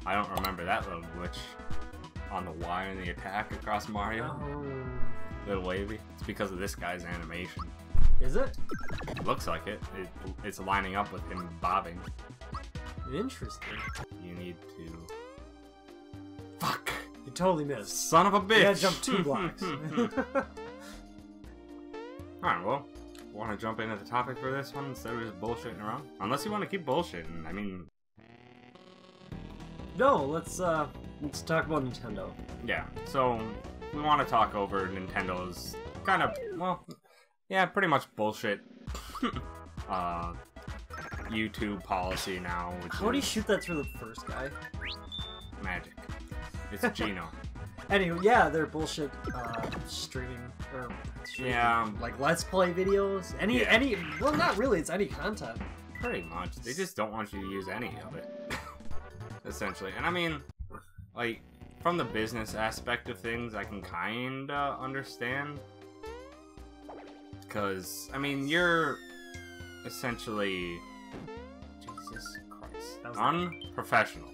I don't remember that little glitch on the Y and the attack across Mario. Oh. Little wavy. It's because of this guy's animation. Is it? It looks like it. It's lining up with him bobbing. Interesting. You need to... Fuck! You totally missed. Son of a bitch! You gotta jump 2 blocks. Alright, well, want to jump into the topic for this one instead of just bullshitting around? Unless you want to keep bullshitting, I mean... No, let's talk about Nintendo. Yeah, so we want to talk over Nintendo's kind of, well, yeah, pretty much bullshit YouTube policy now. How do you shoot that through the first guy? Magic. It's Gino. Anyway, yeah, they're bullshit streaming yeah, like Let's Play videos. Any well, not really. It's any content. Pretty much. They just don't want you to use any of it, essentially. And I mean, like, from the business aspect of things, I can kinda understand. Because, I mean, you're essentially... Jesus Christ. Unprofessional.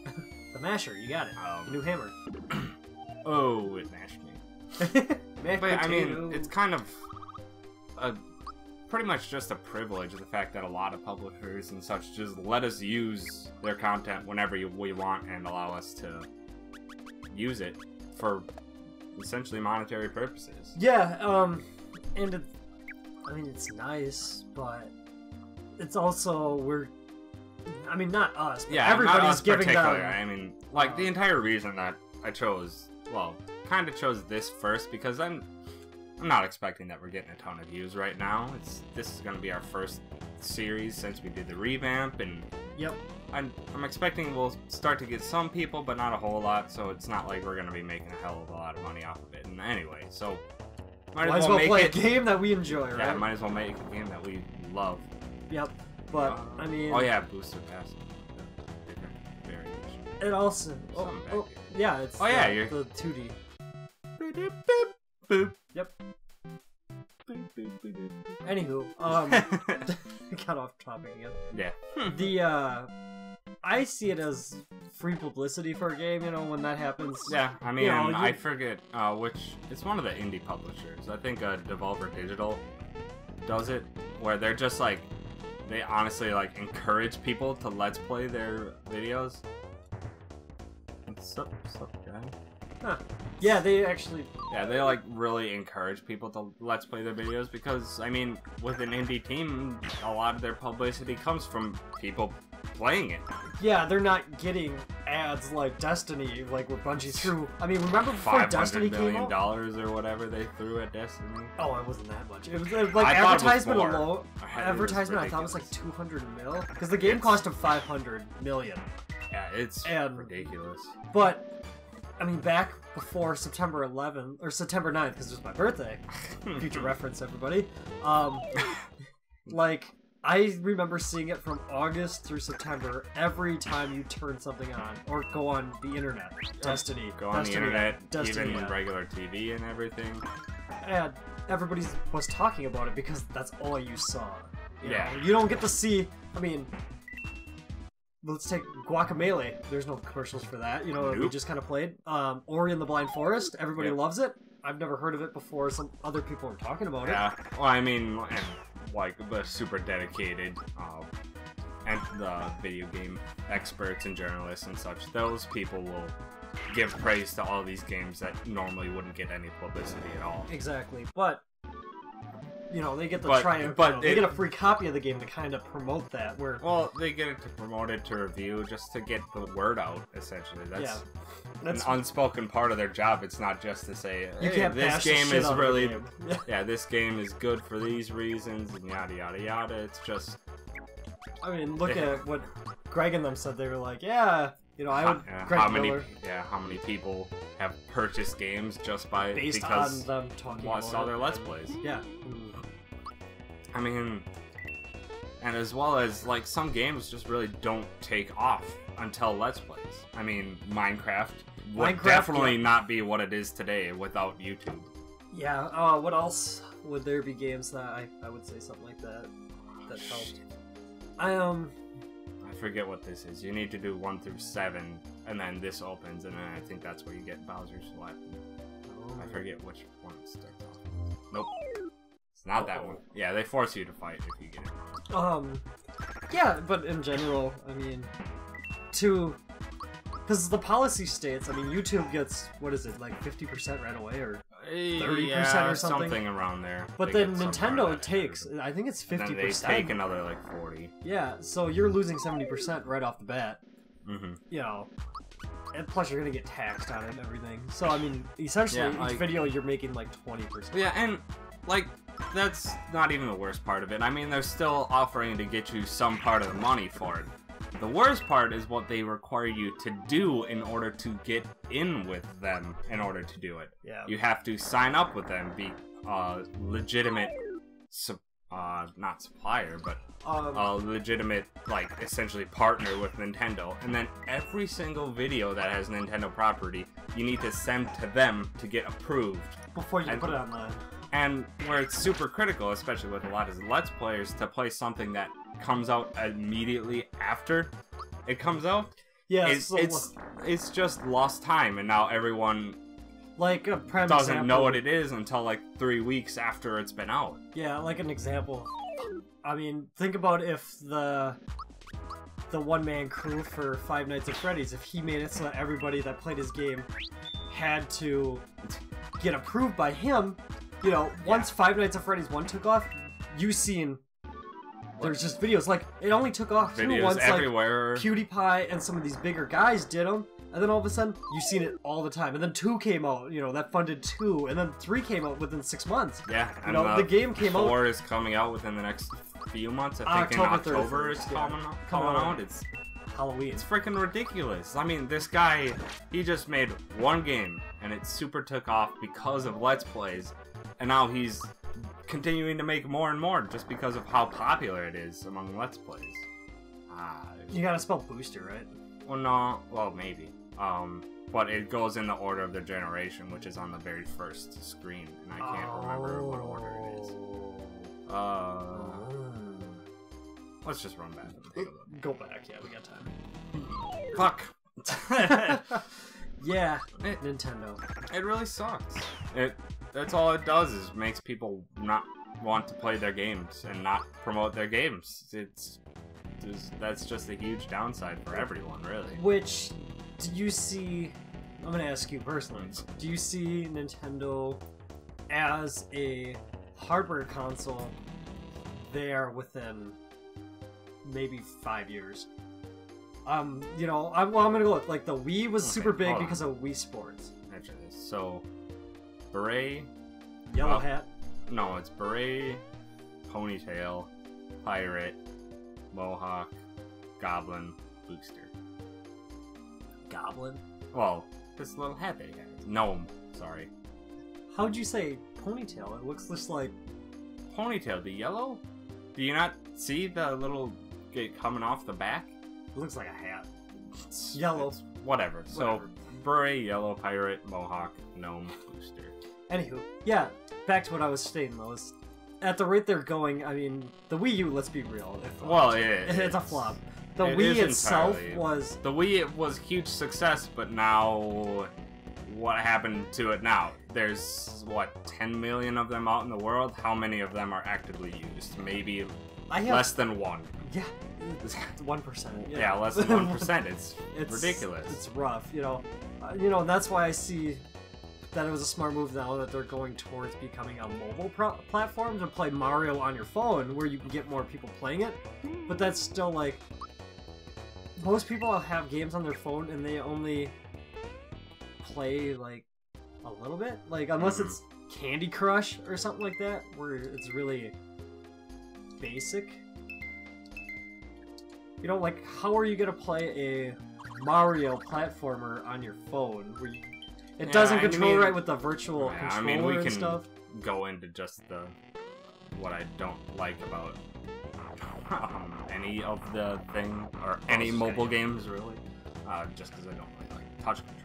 The masher, you got it. The new hammer. Oh, it mashed me. But, I mean, it's kind of pretty much just a privilege, the fact that a lot of publishers and such just let us use their content whenever we want and allow us to use it for essentially monetary purposes. Yeah, and I mean, it's nice, but it's also, I mean, not us, but yeah, everybody's not us giving them... I mean, like, the entire reason that I chose, well, kind of chose this first, because I'm not expecting that we're getting a ton of views right now. This is going to be our first series since we did the revamp, and yep. I'm expecting we'll start to get some people, but not a whole lot, so it's not like we're going to be making a hell of a lot of money off of it. And anyway, so might as well play a game that we enjoy, right? Yeah, might as well make a game that we love. Yep, but I mean... Oh yeah, booster pass. Different variation. It also... yeah, it's the 2D. Boop. Yep. Anywho, got off topic again. Yeah. I see it as free publicity for a game, you know, when that happens. Yeah, I mean, you know, I forget it's one of the indie publishers. I think Devolver Digital does it, where they're just like, they honestly like encourage people to let's play their videos. What's up, guy? Huh. Yeah, they actually... Yeah, they like really encourage people to let's play their videos because, I mean, with an indie team, a lot of their publicity comes from people playing it. Yeah, they're not getting ads like Destiny, like what Bungie threw. I mean, remember before Destiny came out? $500 million or whatever they threw at Destiny? Oh, it wasn't that much. It was like advertisement alone. Advertisement, I thought it was like 200 mil, because the game cost them 500 million. Yeah, it's ridiculous. But I mean, back before September 11th or September 9th, because it was my birthday. Future reference, everybody. Like, I remember seeing it from August through September every time you turn something on or go on the internet. Destiny. Go on the internet, Destiny, even with regular TV and everything. And everybody was talking about it because that's all you saw. You know? Yeah. You don't get to see, I mean, let's take Guacamelee. There's no commercials for that. You know, we just kind of played. Ori and the Blind Forest. Everybody loves it. I've never heard of it before. Some other people are talking about it. Yeah. Well, I mean, and like the super dedicated and the video game experts and journalists and such, those people will give praise to all these games that normally wouldn't get any publicity at all. Exactly. But you know, they get the they get a free copy of the game to kind of promote that. Well, they get it to promote it, to review, just to get the word out. Essentially, that's an unspoken part of their job. It's not just to say, hey, this game is really, this game is good for these reasons and yada yada yada. It's just, I mean, look at what Greg and them said. They were like, yeah. You know, I would. How many people have purchased games just because on them talking about saw their Let's Plays? Yeah. I mean, and as well as, like, some games just really don't take off until Let's Plays. I mean, Minecraft would definitely not be what it is today without YouTube. Yeah, what else would there be games that I would say something like that helped? I I forget what this is. You need to do 1 through 7, and then this opens, and then I think that's where you get Bowser's weapon. I forget which one it starts off. Nope. It's not that one. Yeah, they force you to fight if you get it. Yeah, but in general, I mean, because the policy states, I mean, YouTube gets, what is it, like 50% right away, or 30% or something around there. But then Nintendo takes, I think it's 50%. And then they take another like 40. Yeah, so you're losing 70% right off the bat. Mm-hmm. You know, and plus you're gonna get taxed on it and everything. So I mean, essentially each video you're making like 20%. Yeah, and like that's not even the worst part of it. I mean, they're still offering to get you some part of the money for it. The worst part is what they require you to do in order to get in with them in order to do it. Yeah. You have to sign up with them, be legitimate, not supplier, but legitimate, like, essentially partner with Nintendo. And then every single video that has Nintendo property, you need to send to them to get approved. Before you put it online. And where it's super critical, especially with a lot of Let's Players, to play something that comes out immediately after it comes out. Yeah, it's just lost time, and now everyone like a prime doesn't example, know what it is until like 3 weeks after it's been out. Yeah, like an example. I mean, think about if the one-man crew for Five Nights at Freddy's, if he made it so that everybody that played his game had to get approved by him. You know, once Five Nights at Freddy's 1 took off, you seen there's just videos. Like, it only took off videos once everywhere. Like PewDiePie and some of these bigger guys did them, and then all of a sudden, you've seen it all the time. And then 2 came out, you know, that funded 2, and then 3 came out within 6 months. Yeah, you know, the game came out. 4 is coming out within the next few months. I think October is coming out. It's Halloween. It's freaking ridiculous. I mean, this guy, he just made one game, and it super took off because of Let's Plays. And now he's continuing to make more and more just because of how popular it is among Let's Plays. You gotta spell booster, right? Well, no. Well, maybe. But it goes in the order of the generation, which is on the very first screen, and I can't remember what order it is. Let's just run back. Go back. Yeah, we got time. Fuck. Yeah, Nintendo. It really sucks. That's all it does is makes people not want to play their games and not promote their games. That's just a huge downside for everyone, really. Which, do you see... I'm going to ask you personally. Do you see Nintendo as a hardware console there within maybe 5 years? You know, I'm going to go with, like, the Wii was super big because of Wii Sports. Actually, so... Beret, Yellow hat. No, it's beret, ponytail, pirate, mohawk, goblin, booster. Goblin? Well, this little hat that he has. Gnome, sorry. How'd you say ponytail? It looks just like... Ponytail, the yellow? Do you not see the little get coming off the back? It looks like a hat. Yellow. Whatever. So, beret, yellow, pirate, mohawk, gnome, booster. Anywho, yeah, back to what I was stating though, is at the rate they're going, I mean, the Wii U, let's be real. It's a flop. The Wii itself was... The Wii, it was a huge success, but now... What happened to it now? There's, what, 10 million of them out in the world? How many of them are actively used? Maybe less than 1. Yeah, 1%. Yeah, less than 1%. It's ridiculous. It's rough, you know. And that's why I see that it was a smart move now that they're going towards becoming a mobile platform to play Mario on your phone, where you can get more people playing it. But that's still like... Most people have games on their phone and they only play like a little bit. Like, unless it's Candy Crush or something like that, where it's really basic. You know, like, how are you gonna play a Mario platformer on your phone where it doesn't control right with the virtual controller and stuff? Go into just what I don't like about any of the thing or any mobile games really, just because I don't really like touch control.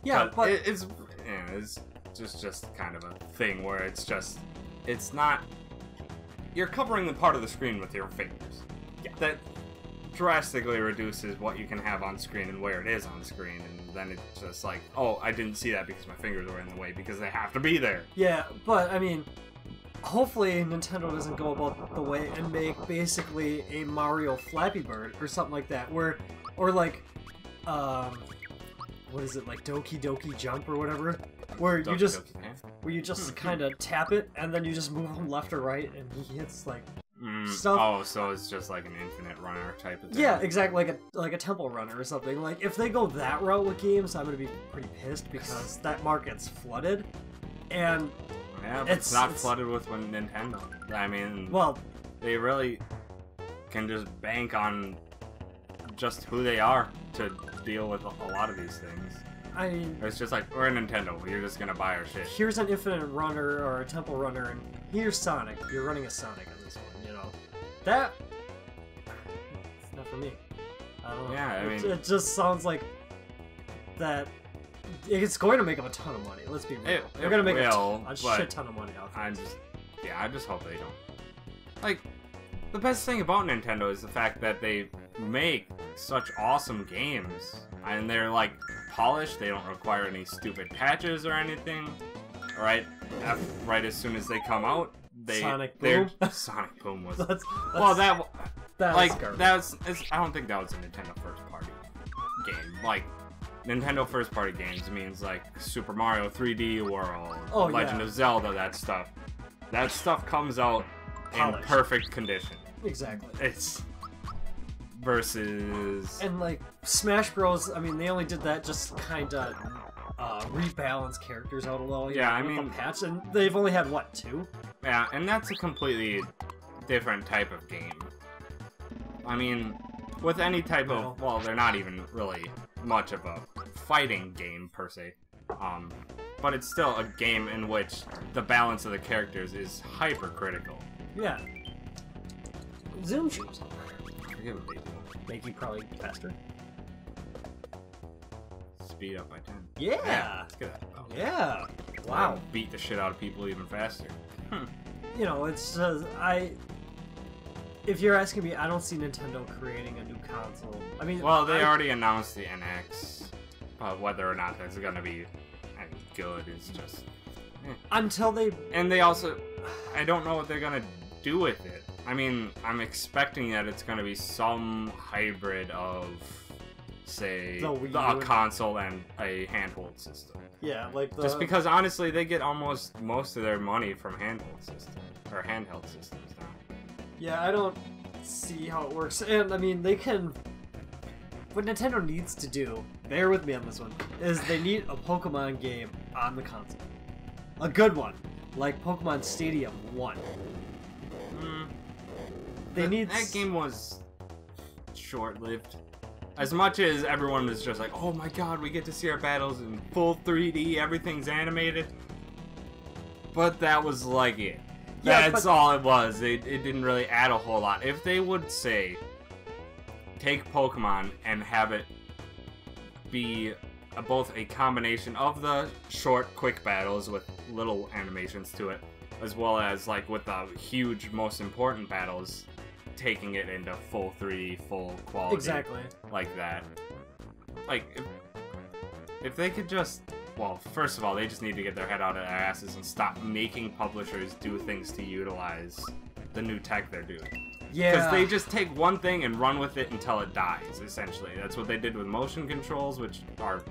Yeah, but it's just kind of a thing where it's not, you're covering the part of the screen with your fingers. Yeah, drastically reduces what you can have on screen and where it is on screen, and then it's just like, oh, I didn't see that because my fingers were in the way, because they have to be there. Yeah, but I mean, hopefully Nintendo doesn't go about the way and make basically a Mario Flappy Bird or something like that, where, or like, what is it, like Doki Doki Jump or whatever, where you just kind of tap it and then you just move him left or right and he hits like stuff. Oh, so it's just like an infinite runner type of thing. Yeah, exactly, like a temple runner or something. Like if they go that route with games, I'm gonna be pretty pissed because that market's flooded, and yeah, but it's not flooded with Nintendo. I mean, well, they really can just bank on just who they are to deal with a lot of these things. I mean, it's just like, we're Nintendo, you're just gonna buy our shit. Here's an infinite runner or a temple runner, and here's Sonic. You're running a Sonic on this one, you know. That, it's not for me. I don't know. Yeah, I mean, it just sounds like that. It's going to make them a ton of money. Let's be real. They're going to make a shit ton of money off of it. I just hope they don't. Like, the best thing about Nintendo is the fact that they make such awesome games, and they're like polished. They don't require any stupid patches or anything. Right as soon as they come out, Sonic Boom. Sonic Boom was that's I don't think that was a Nintendo first party game. Like, Nintendo first party games means like Super Mario 3D World, Legend of Zelda, that stuff. That stuff comes out in perfect condition. Exactly. It's versus... And like Smash Bros, I mean, they only did that just kind of rebalance characters out a little. Yeah, I mean, patch, and they've only had what, 2? Yeah, and that's a completely different type of game. I mean, with any type of, well, they're not even really much of a fighting game per se, but it's still a game in which the balance of the characters is hypercritical. Yeah. Zoom shoes. I forget what they do. Make you probably faster. Speed up by 10. Yeah. Let's get that. Oh. Yeah. Wow. Beat the shit out of people even faster. You know, it's just, if you're asking me, I don't see Nintendo creating a new console. I mean, well, they already announced the NX, but whether or not that's gonna be any good is just until they. And they also, I don't know what they're gonna do with it. I mean, I'm expecting that it's gonna be some hybrid of, say, a console and a handheld system. Yeah, like just because honestly, they get almost most of their money from handheld systems now. Yeah, I don't see how it works. And I mean, they can. What Nintendo needs to do, bear with me on this one, is they need a Pokemon game on the console. A good one, like Pokemon Stadium 1. That game was short-lived. As much as everyone was just like, oh my god, we get to see our battles in full 3D, everything's animated. But that was like it. Yeah, that's all it was. It didn't really add a whole lot. If they would say, take Pokemon and have it be both a combination of the short, quick battles with little animations to it, as well as like with the huge, most important battles, taking it into full 3D, full quality. Exactly. Like that. Like, if they could just... Well, first of all, they just need to get their head out of their asses and stop making publishers do things to utilize the new tech they're doing. Yeah. Because they just take one thing and run with it until it dies, essentially. That's what they did with motion controls, which are...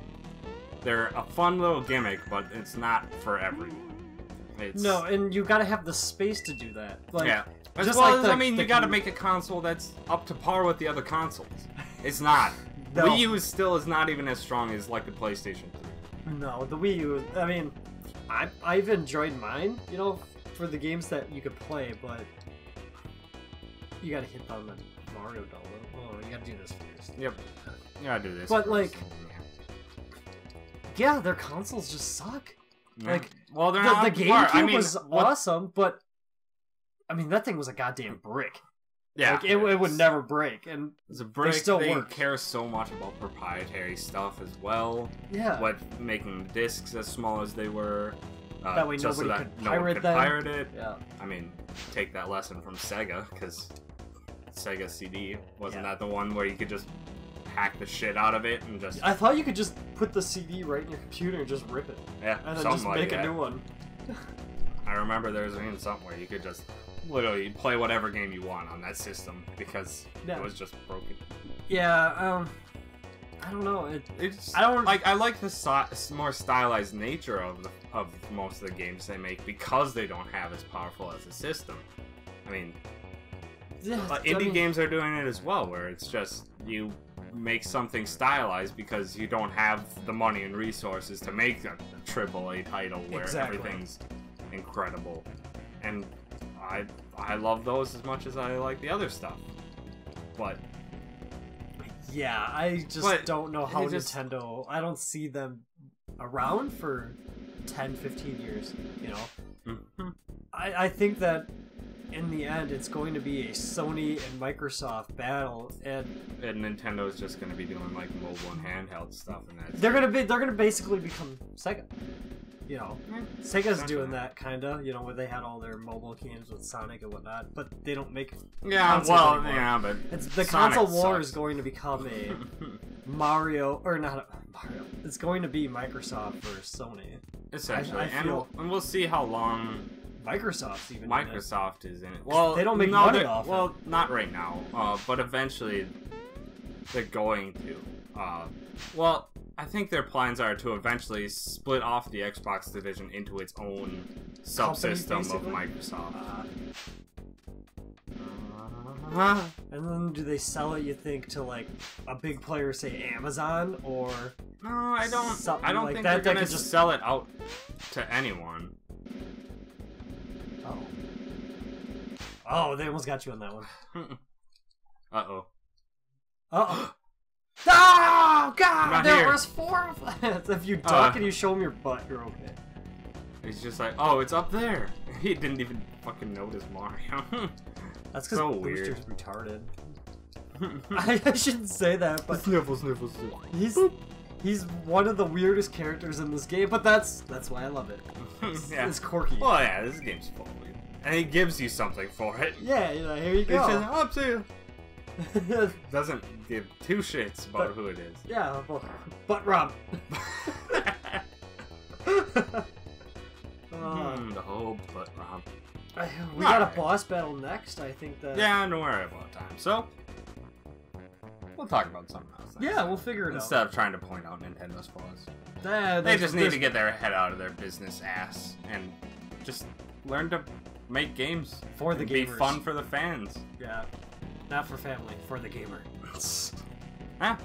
They're a fun little gimmick, but it's not for everyone. No, and you gotta have the space to do that. Like, yeah. Just well, like I mean, you gotta make a console that's up to par with the other consoles. It's not. No. Wii U still is not even as strong as, like, the PlayStation 3. No, the Wii U, I mean, I've enjoyed mine, you know, for the games that you could play, but you gotta hit on the Mario doll. Oh, you gotta do this first. Yep. You gotta do this But, first. like, yeah, their consoles just suck. Yeah. Like, well, they're not the GameCube was awesome, but I mean, that thing was a goddamn brick. Yeah, like, it would never break, and it's a brick. They care so much about proprietary stuff as well. Yeah, what making the discs as small as they were. That way just nobody could pirate them. Pirate it. Yeah, I mean, take that lesson from Sega, because Sega CD. Wasn't that the one where you could just hack the shit out of it and just... I thought you could just put the CD right in your computer and just rip it. Yeah, and then just make a new one. I remember there was even something where you could just literally play whatever game you want on that system because it was just broken. Yeah, I don't know. I like the more stylized nature of most of the games they make because they don't have as powerful as a system. I mean, indie games are doing it as well, where it's just you make something stylized because you don't have the money and resources to make a AAA title where everything's incredible. And I love those as much as I like the other stuff. But yeah, I just don't know how Nintendo... I don't see them around for 10, 15 years, you know? Mm-hmm. I think that in the end, it's going to be a Sony and Microsoft battle, and Nintendo's just going to be doing like mobile and handheld stuff, and that's they're gonna basically become Sega. You know, Sega's doing that kinda. You know, where they had all their mobile games with Sonic and whatnot, but they don't make. Yeah, well, anymore. Yeah, but it's, the Sonic console war is going to become a Mario, or not Mario. It's going to be Microsoft versus Sony. Essentially, and we'll see how long. Microsoft's even Microsoft is in it. Well, they don't make money off it. Well, not right now, but eventually they're going to. Well, I think their plans are to eventually split off the Xbox division into its own subsystem of Microsoft. And then do they sell it, you think, to like a big player, say Amazon, or no? I don't. I don't think they're gonna just sell it out to anyone. Oh, they almost got you on that one. Uh-oh. Uh-oh. Oh, God! There was 4 of them! If you duck and you show him your butt, you're okay. He's just like, oh, it's up there. He didn't even fucking notice Mario. That's because so Booster's retarded. I shouldn't say that, but... Sniffle. He's one of the weirdest characters in this game, but that's why I love it. It's quirky. Well, yeah, this game's full. And he gives you something for it. Yeah, here you go. He says, up to you. Doesn't give 2 shits about who it is. Yeah, butt rub. The whole butt rub. We got a boss battle next, I think that... Yeah, don't worry about time. So, we'll talk about something else next time. We'll figure it out. Instead of trying to point out Nintendo's flaws. They just need to get their head out of their business ass and just learn to make games for the gamers. Be fun for the fans. Yeah, not for family, for the gamer. Huh?